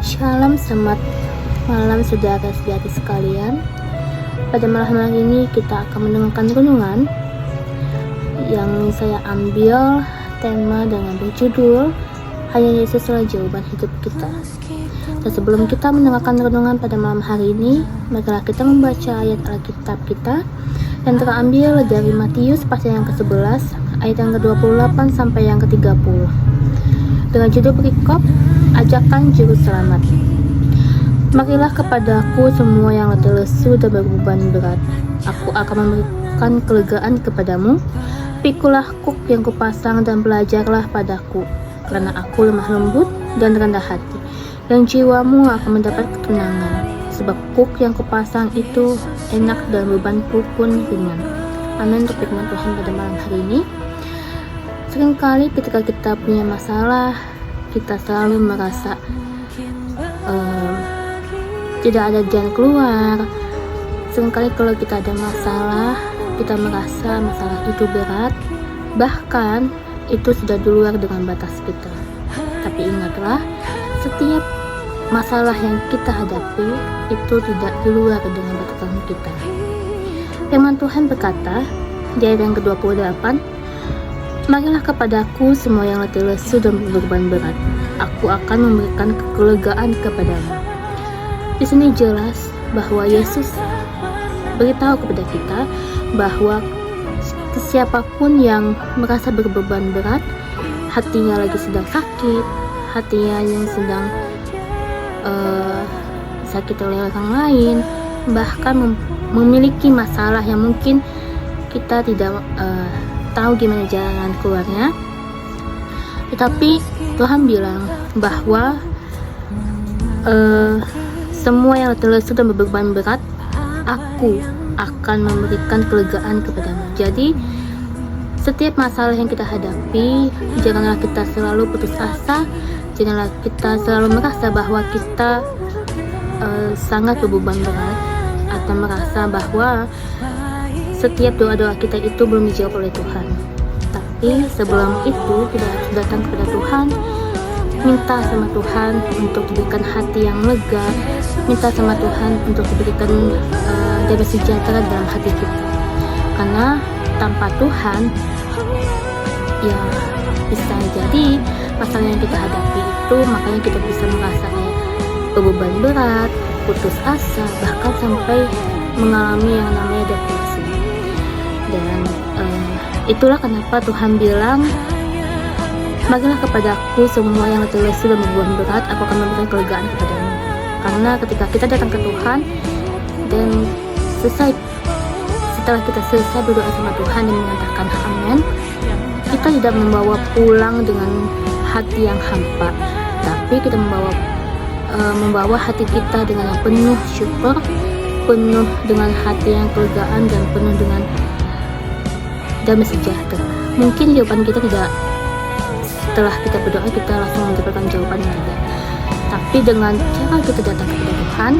Shalom, selamat malam saudara-saudari sekalian. Pada malam hari ini kita akan mendengarkan renungan yang saya ambil tema dengan berjudul Hanya Yesuslah Jawaban Hidup Kita. Dan sebelum kita mendengarkan renungan pada malam hari ini, marilah kita membaca ayat Alkitab kita yang terambil dari Matius pasal yang ke-11 ayat yang ke-28 sampai yang ke-30 dengan judul berikut Ajakan Juru Selamat. Marilah kepadaku semua yang letih lesu dan berbeban berat, aku akan memberikan kelegaan kepadamu. Pikulah kuk yang kupasang dan belajarlah padaku, karena aku lemah lembut dan rendah hati, dan jiwamu akan mendapat ketenangan. Sebab kuk yang kupasang itu enak dan bebanku pun ringan. Amin. Untuk firman Tuhan pada malam hari ini. Seringkali ketika kita punya masalah, kita selalu merasa tidak ada jalan keluar. Seringkali kalau kita ada masalah, kita merasa masalah itu berat, bahkan itu sudah di luar dengan batas kita. Tapi ingatlah, setiap masalah yang kita hadapi itu tidak di luar dengan batasan kita. Firman Tuhan berkata di ayat yang ke-28, marilah kepadaku semua yang letih lesu dan berbeban berat, aku akan memberikan kelegaan kepadamu. Di sini jelas bahwa Yesus beritahu kepada kita bahwa siapapun yang merasa berbeban berat, hatinya lagi sedang sakit, hatinya yang sedang sakit oleh orang lain, bahkan memiliki masalah yang mungkin kita tidak tahu gimana jalan keluarnya, tetapi Tuhan bilang bahwa semua yang letih lesu dan berbeban berat, aku akan memberikan kelegaan kepadamu. Jadi setiap masalah yang kita hadapi, janganlah kita selalu putus asa, janganlah kita selalu merasa bahwa kita sangat berbeban berat, atau merasa bahwa setiap doa-doa kita itu belum dijawab oleh Tuhan. Tapi sebelum itu kita harus datang kepada Tuhan, minta sama Tuhan untuk diberikan hati yang lega, minta sama Tuhan untuk diberikan damai sejahtera dalam hati kita. Karena tanpa Tuhan, ya bisa jadi masalah yang kita hadapi itu, makanya kita bisa merasa kayak beban berat, putus asa, bahkan sampai mengalami yang namanya depresi. Dan itulah kenapa Tuhan bilang, marilah kepadaku semua yang letih lesu dan berbeban berat, aku akan memberikan kelegaan kepadamu. Karena ketika kita datang ke Tuhan dan setelah kita selesai berdoa sama Tuhan dan mengatakan amin, kita tidak membawa pulang dengan hati yang hampa, tapi kita membawa hati kita dengan yang penuh syukur, penuh dengan hati yang kelegaan, dan penuh dengan damai sejahtera. Mungkin jawaban kita tidak, setelah kita berdoa kita langsung mendapatkan jawaban yang tidak, tapi dengan cara kita datang kepada Tuhan,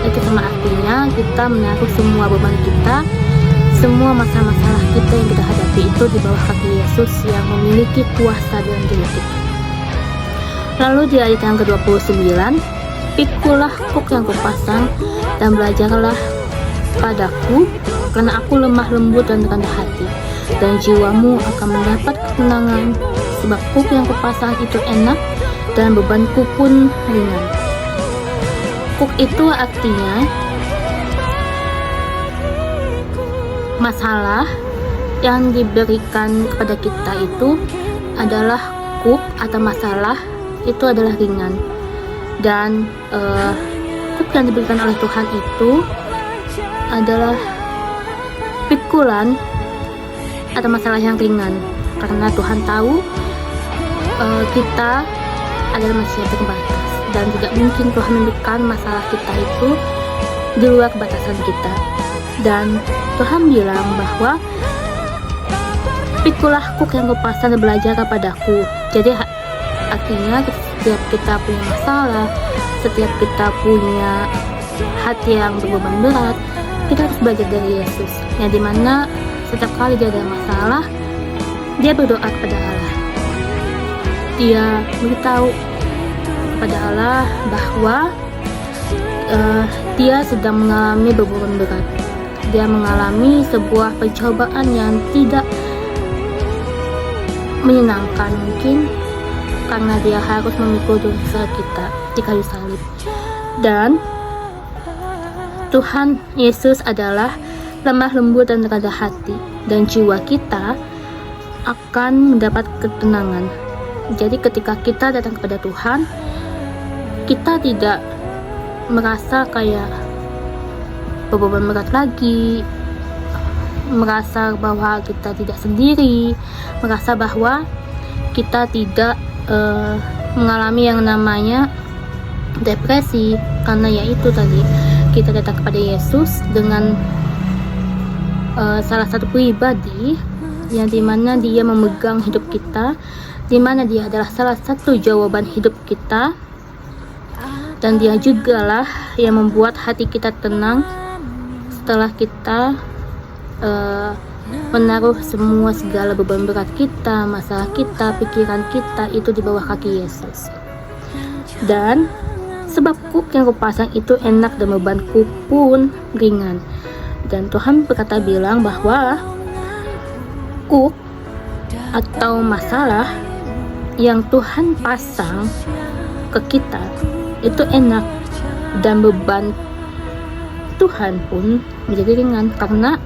itu sama artinya kita menaruh semua beban kita, semua masalah-masalah kita yang kita hadapi itu di bawah kaki Yesus yang memiliki kuasa dalam diri kita. Lalu di ayat yang ke-29, pikulah kuk yang kupasang dan belajarlah padaku, karena aku lemah lembut dan rendah hati, dan jiwamu akan mendapat ketenangan. Sebab kuk yang kupasang itu enak dan bebanku pun ringan. Kuk itu artinya masalah yang diberikan kepada kita itu adalah kuk atau masalah itu adalah ringan. Dan kuk yang diberikan oleh Tuhan itu adalah pikulan atau masalah yang ringan, karena Tuhan tahu kita adalah manusia terbatas dan tidak mungkin Tuhan memberikan masalah kita itu di luar batasan kita. Dan Tuhan bilang bahwa pikulah kuk yang kupasang dan belajar padaku. Jadi artinya setiap kita punya masalah, setiap kita punya hati yang berbeban berat, kita harus belajar dari Yesus, yang dimana setiap kali dia ada masalah, dia berdoa kepada Allah. Dia beritahu kepada Allah bahwa dia sedang mengalami beban berat. Dia mengalami sebuah pencobaan yang tidak menyenangkan mungkin, karena dia harus memikul dosa kita di kayu salib. Dan Tuhan Yesus adalah lemah lembut dan rendah hati, dan jiwa kita akan mendapat ketenangan. Jadi ketika kita datang kepada Tuhan, kita tidak merasa kayak beban berat lagi, merasa bahwa kita tidak sendiri, merasa bahwa kita tidak mengalami yang namanya depresi, karena yaitu tadi kita datang kepada Yesus dengan salah satu pribadi yang dimana dia memegang hidup kita, dimana dia adalah salah satu jawaban hidup kita, dan dia jugalah yang membuat hati kita tenang setelah kita menaruh semua segala beban berat kita, masalah kita, pikiran kita itu di bawah kaki Yesus. Dan sebab kuk yang kupasang itu enak dan bebanku pun ringan. Dan Tuhan berkata bilang bahwa kuk atau masalah yang Tuhan pasang ke kita itu enak, dan beban Tuhan pun menjadi ringan karena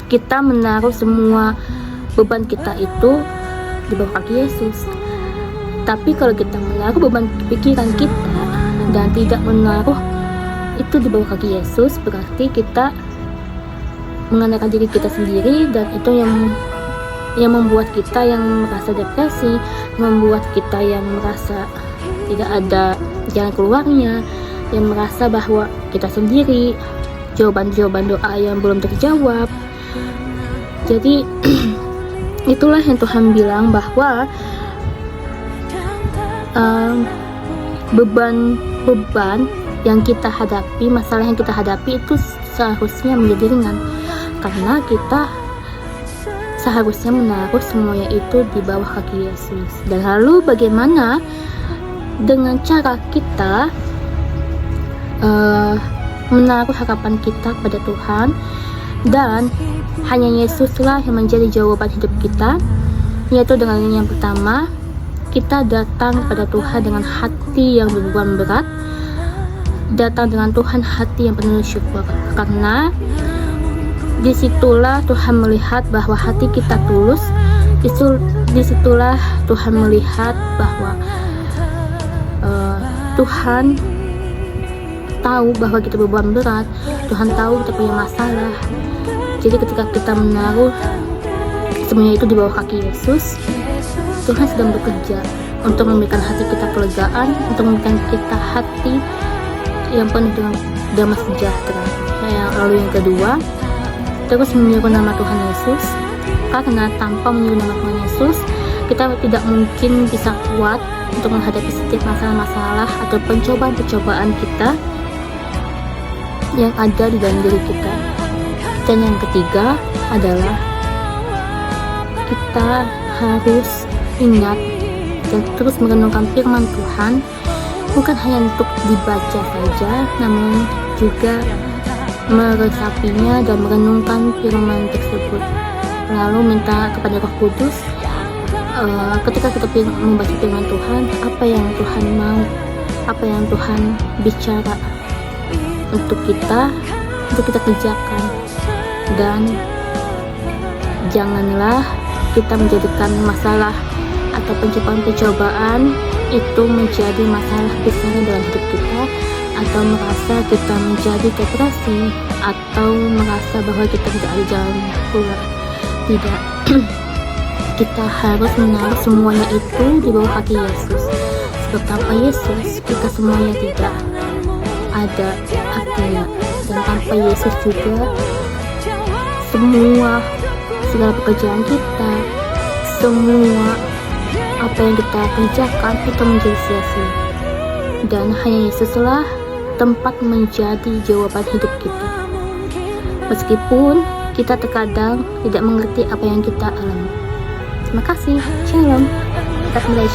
kita menaruh semua beban kita itu di bawah kaki Yesus. Tapi kalau kita menaruh beban pikiran kita dan tidak menaruh itu di bawah kaki Yesus, berarti kita mengandalkan diri kita sendiri, dan itu yang membuat kita yang merasa depresi, membuat kita yang merasa tidak ada jalan keluarnya, yang merasa bahwa kita sendiri, jawaban-jawaban doa yang belum terjawab. Jadi itulah yang Tuhan bilang bahwa beban yang kita hadapi, masalah yang kita hadapi itu seharusnya menjadi ringan, karena kita seharusnya menaruh semuanya itu di bawah kaki Yesus. Dan lalu bagaimana dengan cara kita menaruh harapan kita kepada Tuhan, dan hanya Yesuslah yang menjadi jawaban hidup kita, yaitu dengan yang pertama, kita datang kepada Tuhan dengan hati yang beban berat, datang dengan Tuhan hati yang penuh syukur, karena disitulah Tuhan melihat bahwa hati kita tulus. Disitulah Tuhan melihat bahwa Tuhan tahu bahwa kita beban berat, Tuhan tahu kita punya masalah. Jadi ketika kita menaruh semuanya itu di bawah kaki Yesus, Tuhan sedang bekerja untuk memberikan hati kita kelegaan, untuk memberikan kita hati yang penuh dengan damai sejahtera. Lalu yang kedua, terus menyuruh nama Tuhan Yesus, karena tanpa menyuruh nama Tuhan Yesus, kita tidak mungkin bisa kuat untuk menghadapi setiap masalah-masalah atau pencobaan-pencobaan kita yang ada di dalam diri kita. Dan yang ketiga adalah kita harus ingat dan terus merenungkan firman Tuhan, bukan hanya untuk dibaca saja, namun juga meresapinya dan merenungkan firman tersebut. Lalu minta kepada Roh Kudus, ketika kita membaca firman Tuhan, apa yang Tuhan mau, apa yang Tuhan bicara untuk kita kerjakan. Dan janganlah kita menjadikan masalah atau pencobaan-pencobaan itu menjadi masalah besar dalam hidup kita, atau merasa kita menjadi depresi, atau merasa bahwa kita tidak ada jalan keluar. Tidak. Kita harus menaruh semuanya itu di bawah kaki Yesus, sebab tanpa Yesus kita semuanya tidak ada artinya. Dan tanpa Yesus juga segala pekerjaan kita, semua apa yang kita kerjakan itu menjadi sia-sia. Dan hanya Yesuslah tempat menjadi jawaban hidup kita, meskipun kita terkadang tidak mengerti apa yang kita alami. Terima kasih. Shalom. Kita kembali.